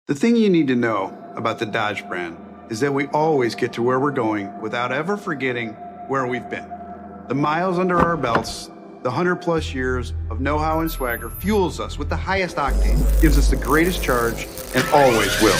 The thing you need to know about the Dodge brand is that we always get to where we're going without ever forgetting where we've been. The miles under our belts, the 100+ years of know-how and swagger fuels us with the highest octane, gives us the greatest charge, and always will.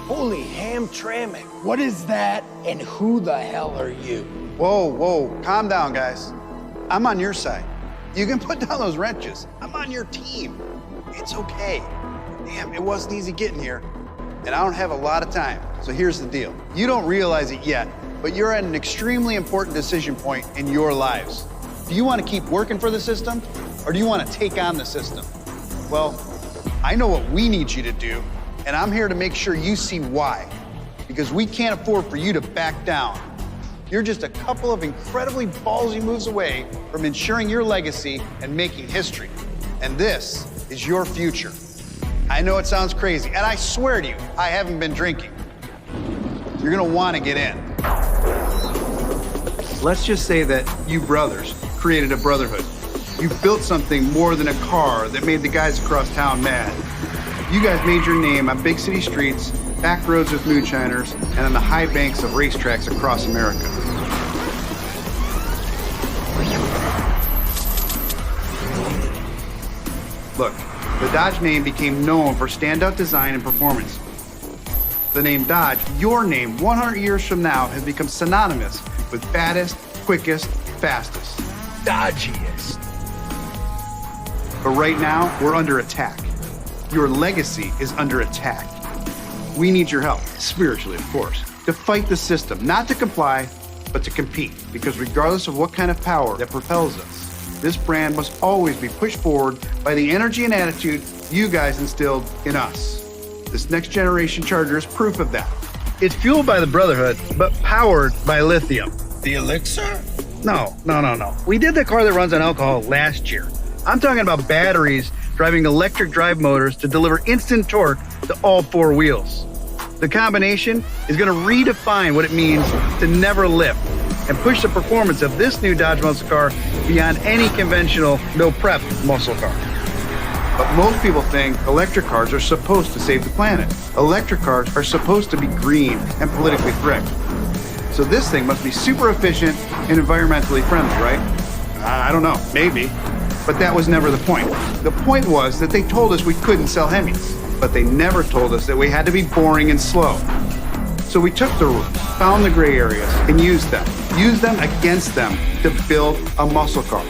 Holy ham-trammick, what is that, and who the hell are you? Whoa, calm down, guys. I'm on your side. You can put down those wrenches. I'm on your team. It's okay. Damn, it wasn't easy getting here, and I don't have a lot of time. So here's the deal. You don't realize it yet, but you're at an extremely important decision point in your lives. Do you want to keep working for the system, or do you want to take on the system? Well, I know what we need you to do, and I'm here to make sure you see why. Because we can't afford for you to back down. You're just a couple of incredibly ballsy moves away from ensuring your legacy and making history. And this is your future. I know it sounds crazy, and I swear to you, I haven't been drinking. You're gonna wanna get in. Let's just say that you brothers created a brotherhood. You built something more than a car that made the guys across town mad. You guys made your name on big city streets, back roads with moonshiners, and on the high banks of racetracks across America. Look, the Dodge name became known for standout design and performance. The name Dodge, your name, 100 years from now, has become synonymous with baddest, quickest, fastest. Dodgiest. But right now, we're under attack. Your legacy is under attack. We need your help, spiritually, of course, to fight the system, not to comply, but to compete. Because regardless of what kind of power that propels us, this brand must always be pushed forward by the energy and attitude you guys instilled in us. This next generation Charger is proof of that. It's fueled by the Brotherhood, but powered by lithium. The elixir? No. We did the car that runs on alcohol last year. I'm talking about batteries driving electric drive motors to deliver instant torque to all four wheels. The combination is going to redefine what it means to never lift and push the performance of this new Dodge muscle car beyond any conventional no-prep muscle car. But most people think electric cars are supposed to save the planet. Electric cars are supposed to be green and politically correct. So this thing must be super efficient and environmentally friendly, right? I don't know, maybe. But that was never the point. The point was that they told us we couldn't sell Hemis, but they never told us that we had to be boring and slow. So we took the rules, found the gray areas, and used them against them to build a muscle car,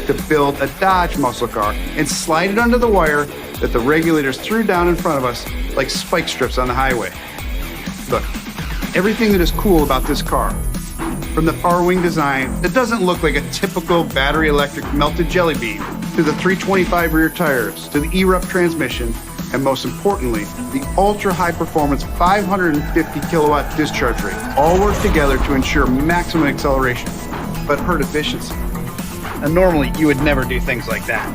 to build a Dodge muscle car, and slide it under the wire that the regulators threw down in front of us like spike strips on the highway. Look, everything that is cool about this car, from the power wing design that doesn't look like a typical battery electric melted jelly bean, to the 325 rear tires, to the E-Rup transmission, and most importantly, the ultra-high performance 550 kilowatt discharge rate all work together to ensure maximum acceleration, but herd efficiency. And normally, you would never do things like that.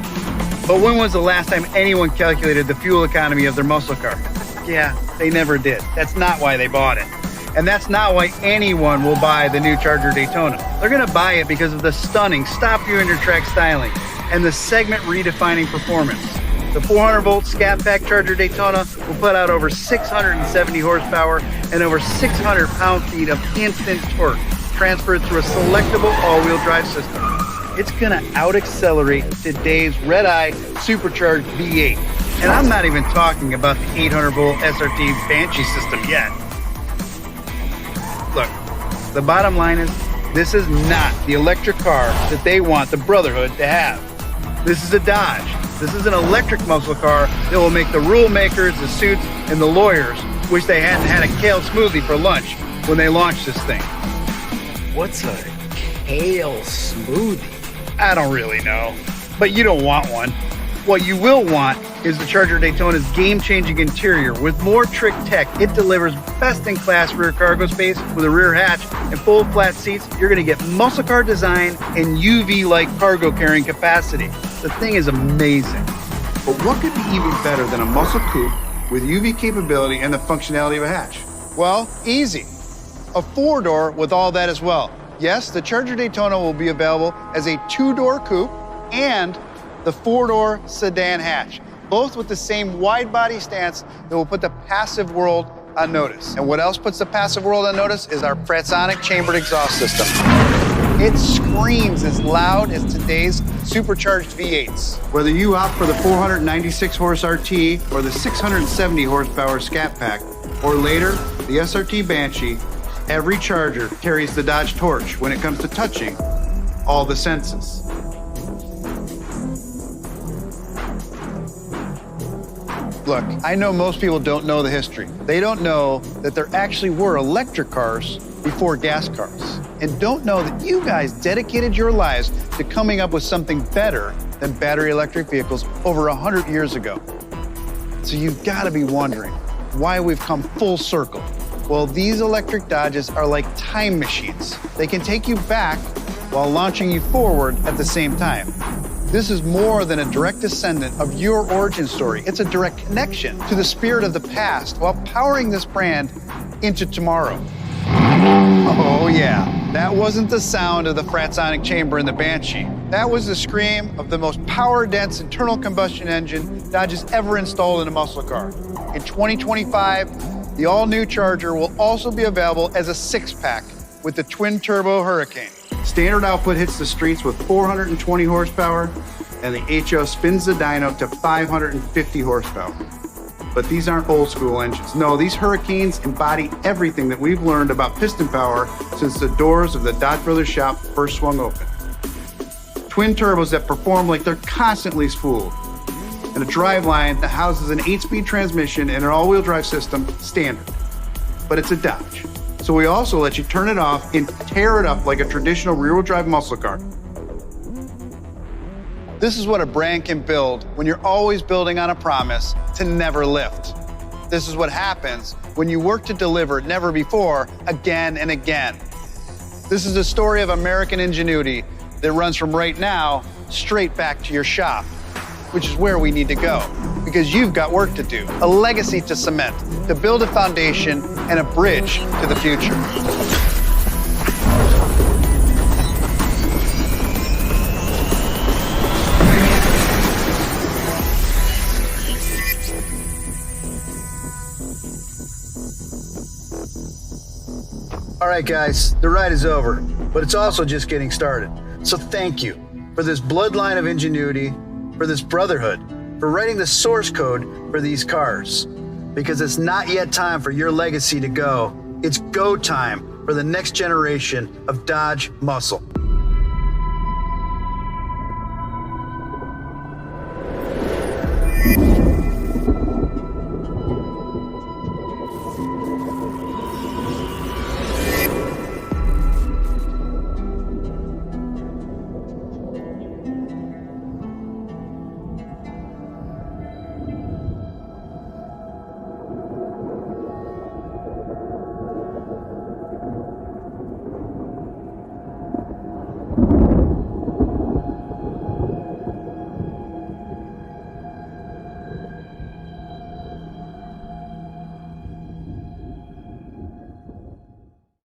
But when was the last time anyone calculated the fuel economy of their muscle car? Yeah, they never did. That's not why they bought it. And that's not why anyone will buy the new Charger Daytona. They're gonna buy it because of the stunning stop-you-in-your-track styling and the segment-redefining performance. The 400-volt Scat Pack Charger Daytona will put out over 670 horsepower and over 600 pound-feet of instant torque transferred through a selectable all-wheel drive system. It's gonna out-accelerate today's red-eye supercharged V8. And I'm not even talking about the 800-volt SRT Banshee system yet. Look, the bottom line is, this is not the electric car that they want the Brotherhood to have. This is a Dodge. This is an electric muscle car that will make the rule makers, the suits, and the lawyers wish they hadn't had a kale smoothie for lunch when they launched this thing. What's a kale smoothie? I don't really know, but you don't want one. What you will want is the Charger Daytona's game-changing interior. With more trick tech, it delivers best-in-class rear cargo space with a rear hatch and full flat seats. You're going to get muscle car design and UV-like cargo carrying capacity. The thing is amazing. But what could be even better than a muscle coupe with UV capability and the functionality of a hatch? Well, easy. A four-door with all that as well. Yes, the Charger Daytona will be available as a two-door coupe and the four-door sedan hatch, both with the same wide-body stance that will put the passive world on notice. And what else puts the passive world on notice is our Fratsonic chambered exhaust system. It screams as loud as today's supercharged V8s. Whether you opt for the 496 horse RT or the 670 horsepower Scat Pack, or later, the SRT Banshee, every Charger carries the Dodge torch when it comes to touching all the senses. Look, I know most people don't know the history. They don't know that there actually were electric cars before gas cars, and don't know that you guys dedicated your lives to coming up with something better than battery electric vehicles over 100 years ago. So you've got to be wondering why we've come full circle. Well, these electric Dodges are like time machines. They can take you back while launching you forward at the same time. This is more than a direct descendant of your origin story. It's a direct connection to the spirit of the past while powering this brand into tomorrow. Oh yeah, that wasn't the sound of the Fratsonic chamber in the Banshee. That was the scream of the most power-dense internal combustion engine Dodge has ever installed in a muscle car. In 2025, the all-new Charger will also be available as a six-pack with the twin-turbo Hurricane. Standard output hits the streets with 420 horsepower, and the HO spins the dyno to 550 horsepower. But these aren't old school engines. No, these Hurricanes embody everything that we've learned about piston power since the doors of the Dodge Brothers shop first swung open. Twin turbos that perform like they're constantly spooled, and a driveline that houses an 8-speed transmission and an all-wheel drive system standard. But it's a Dodge. So we also let you turn it off and tear it up like a traditional rear-wheel drive muscle car. This is what a brand can build when you're always building on a promise to never lift. This is what happens when you work to deliver never before, again and again. This is the story of American ingenuity that runs from right now straight back to your shop, which is where we need to go, because you've got work to do, a legacy to cement, to build a foundation and a bridge to the future. All right, guys, the ride is over, but it's also just getting started. So thank you for this bloodline of ingenuity, for this brotherhood, for writing the source code for these cars. Because it's not yet time for your legacy to go. It's go time for the next generation of Dodge muscle.